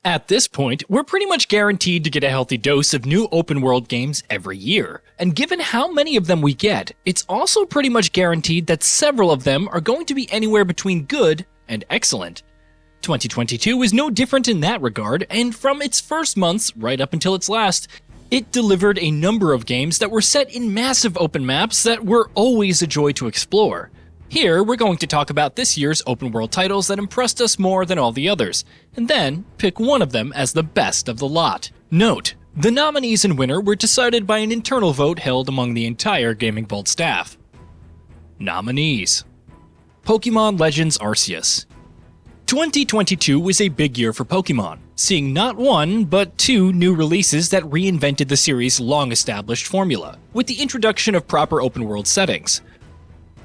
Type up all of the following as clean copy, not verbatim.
At this point, we're pretty much guaranteed to get a healthy dose of new open-world games every year. And given how many of them we get, it's also pretty much guaranteed that several of them are going to be anywhere between good and excellent. 2022 is no different in that regard, and from its first months right up until its last, it delivered a number of games that were set in massive open maps that were always a joy to explore. Here, we're going to talk about this year's open world titles that impressed us more than all the others, and then pick one of them as the best of the lot. Note, the nominees and winner were decided by an internal vote held among the entire Gaming Vault staff. Nominees: Pokemon Legends Arceus. 2022 was a big year for Pokemon, seeing not one, but two new releases that reinvented the series' long-established formula, with the introduction of proper open-world settings.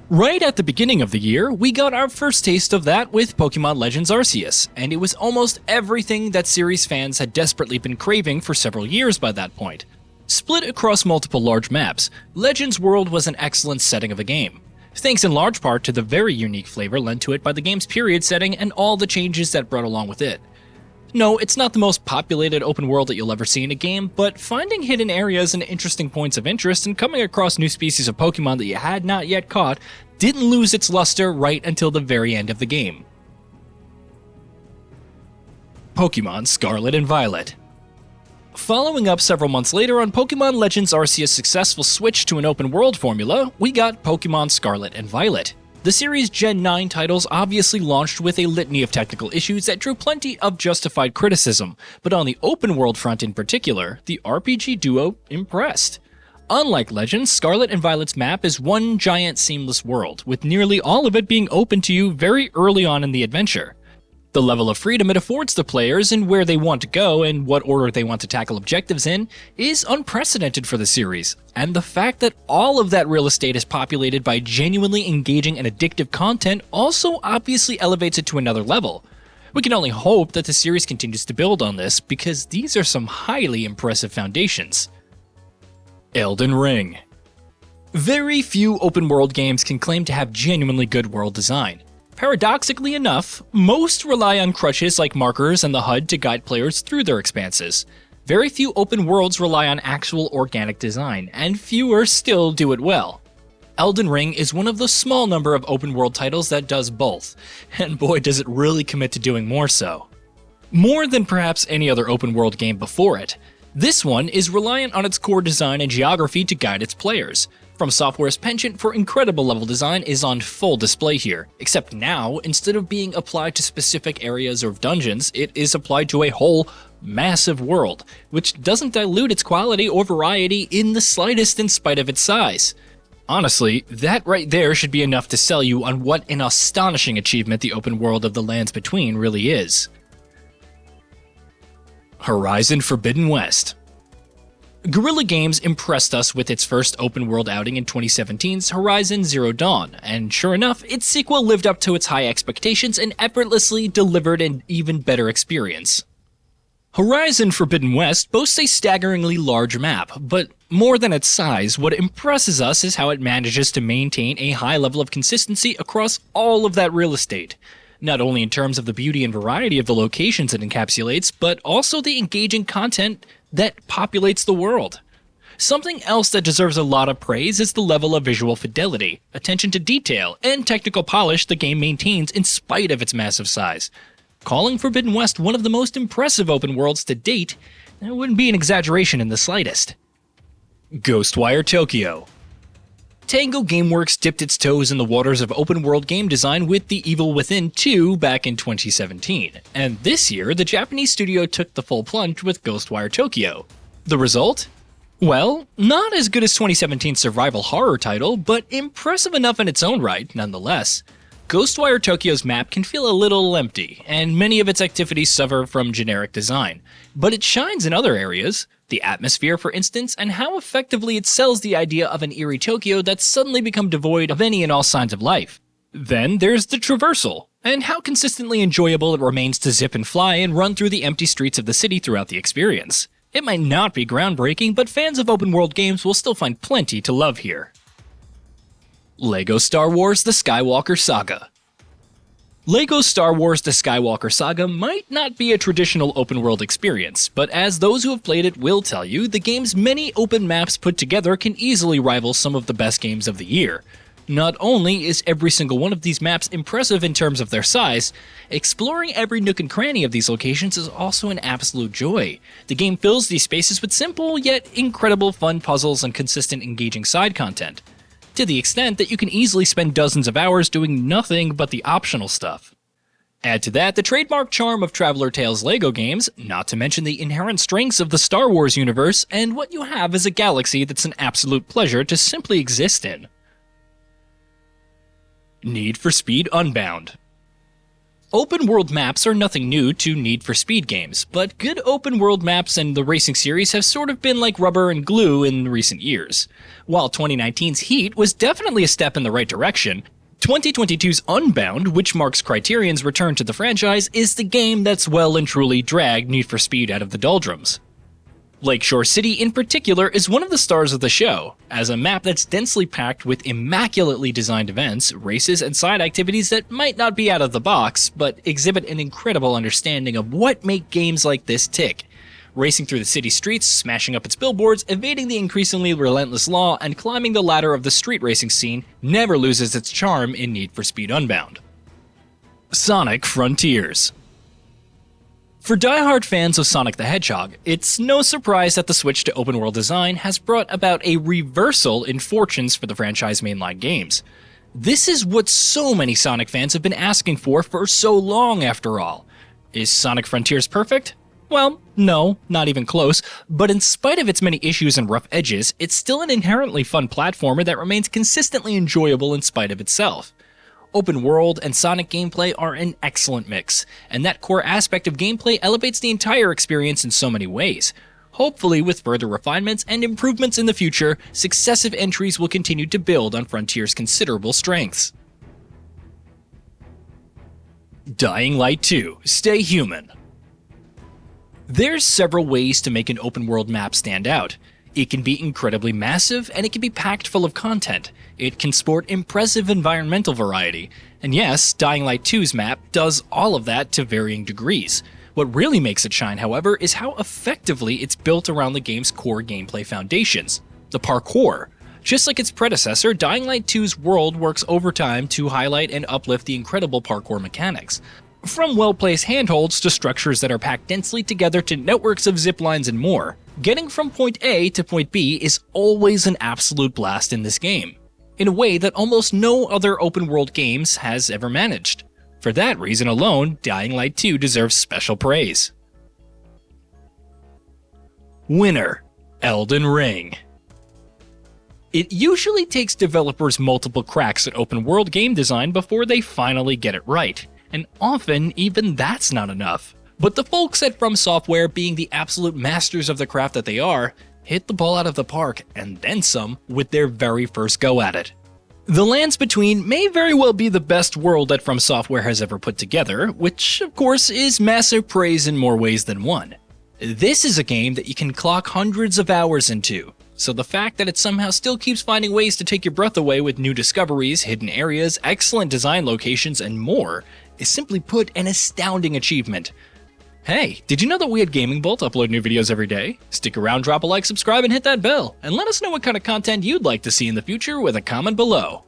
Right at the beginning of the year, we got our first taste of that with Pokemon Legends Arceus, and it was almost everything that series fans had desperately been craving for several years by that point. Split across multiple large maps, Legends World was an excellent setting of a game, thanks in large part to the very unique flavor lent to it by the game's period setting and all the changes that brought along with it. No, it's not the most populated open world that you'll ever see in a game, but finding hidden areas and interesting points of interest and coming across new species of Pokemon that you had not yet caught didn't lose its luster right until the very end of the game. Pokemon Scarlet and Violet. Following up several months later on Pokemon Legends Arceus' successful switch to an open-world formula, we got Pokemon Scarlet and Violet. The series' Gen 9 titles obviously launched with a litany of technical issues that drew plenty of justified criticism, but on the open-world front in particular, the RPG duo impressed. Unlike Legends, Scarlet and Violet's map is one giant seamless world, with nearly all of it being open to you very early on in the adventure. The level of freedom it affords the players in where they want to go and what order they want to tackle objectives in is unprecedented for the series, and the fact that all of that real estate is populated by genuinely engaging and addictive content also obviously elevates it to another level. We can only hope that the series continues to build on this, because these are some highly impressive foundations. Elden Ring. Very few open-world games can claim to have genuinely good world design. Paradoxically enough, most rely on crutches like markers and the HUD to guide players through their expanses. Very few open worlds rely on actual organic design, and fewer still do it well. Elden Ring is one of the small number of open world titles that does both, and boy does it really commit to doing more so. More than perhaps any other open world game before it, this one is reliant on its core design and geography to guide its players. From Software's penchant for incredible level design is on full display here, except now, instead of being applied to specific areas or dungeons, it is applied to a whole, massive world, which doesn't dilute its quality or variety in the slightest in spite of its size. Honestly, that right there should be enough to sell you on what an astonishing achievement the open world of the Lands Between really is. Horizon Forbidden West. Guerrilla Games impressed us with its first open-world outing in 2017's Horizon Zero Dawn, and sure enough, its sequel lived up to its high expectations and effortlessly delivered an even better experience. Horizon Forbidden West boasts a staggeringly large map, but more than its size, what impresses us is how it manages to maintain a high level of consistency across all of that real estate. Not only in terms of the beauty and variety of the locations it encapsulates, but also the engaging content that populates the world. Something else that deserves a lot of praise is the level of visual fidelity, attention to detail, and technical polish the game maintains in spite of its massive size. Calling Forbidden West one of the most impressive open worlds to date, that wouldn't be an exaggeration in the slightest. Ghostwire Tokyo. Tango Gameworks dipped its toes in the waters of open-world game design with The Evil Within 2 back in 2017, and this year the Japanese studio took the full plunge with Ghostwire Tokyo. The result? Well, not as good as 2017's survival horror title, but impressive enough in its own right, nonetheless. Ghostwire Tokyo's map can feel a little empty, and many of its activities suffer from generic design, but it shines in other areas. The atmosphere, for instance, and how effectively it sells the idea of an eerie Tokyo that's suddenly become devoid of any and all signs of life. Then there's the traversal, and how consistently enjoyable it remains to zip and fly and run through the empty streets of the city throughout the experience. It might not be groundbreaking, but fans of open-world games will still find plenty to love here. LEGO Star Wars: The Skywalker Saga. LEGO Star Wars The Skywalker Saga might not be a traditional open-world experience, but as those who have played it will tell you, the game's many open maps put together can easily rival some of the best games of the year. Not only is every single one of these maps impressive in terms of their size, exploring every nook and cranny of these locations is also an absolute joy. The game fills these spaces with simple yet incredible fun puzzles and consistent engaging side content, to the extent that you can easily spend dozens of hours doing nothing but the optional stuff. Add to that the trademark charm of Traveler Tales LEGO games, not to mention the inherent strengths of the Star Wars universe, and what you have is a galaxy that's an absolute pleasure to simply exist in. Need for Speed Unbound. Open-world maps are nothing new to Need for Speed games, but good open-world maps in the racing series have sort of been like rubber and glue in recent years. While 2019's Heat was definitely a step in the right direction, 2022's Unbound, which marks Criterion's return to the franchise, is the game that's well and truly dragged Need for Speed out of the doldrums. Lakeshore City in particular is one of the stars of the show, as a map that's densely packed with immaculately designed events, races, and side activities that might not be out of the box, but exhibit an incredible understanding of what make games like this tick. Racing through the city streets, smashing up its billboards, evading the increasingly relentless law, and climbing the ladder of the street racing scene never loses its charm in Need for Speed Unbound. Sonic Frontiers. For die-hard fans of Sonic the Hedgehog, it's no surprise that the switch to open-world design has brought about a reversal in fortunes for the franchise mainline games. This is what so many Sonic fans have been asking for so long after all. Is Sonic Frontiers perfect? Well, no, not even close, but in spite of its many issues and rough edges, it's still an inherently fun platformer that remains consistently enjoyable in spite of itself. Open world and Sonic gameplay are an excellent mix, and that core aspect of gameplay elevates the entire experience in so many ways. Hopefully, with further refinements and improvements in the future, successive entries will continue to build on Frontier's considerable strengths. Dying Light 2: Stay Human. There's several ways to make an open world map stand out. It can be incredibly massive, and it can be packed full of content. It can sport impressive environmental variety. And yes, Dying Light 2's map does all of that to varying degrees. What really makes it shine, however, is how effectively it's built around the game's core gameplay foundations, the parkour. Just like its predecessor, Dying Light 2's world works overtime to highlight and uplift the incredible parkour mechanics. From well-placed handholds to structures that are packed densely together to networks of zip lines and more, getting from point A to point B is always an absolute blast in this game, in a way that almost no other open-world games has ever managed. For that reason alone, Dying Light 2 deserves special praise. Winner: Elden Ring. It usually takes developers multiple cracks at open-world game design before they finally get it right, and often even that's not enough. But the folks at From Software, being the absolute masters of the craft that they are, hit the ball out of the park, and then some, with their very first go at it. The Lands Between may very well be the best world that From Software has ever put together, which of course is massive praise in more ways than one. This is a game that you can clock hundreds of hours into, so the fact that it somehow still keeps finding ways to take your breath away with new discoveries, hidden areas, excellent design locations, and more is simply put an astounding achievement. Hey, did you know that we at Gaming Bolt upload new videos every day? Stick around, drop a like, subscribe, and hit that bell, and let us know what kind of content you'd like to see in the future with a comment below.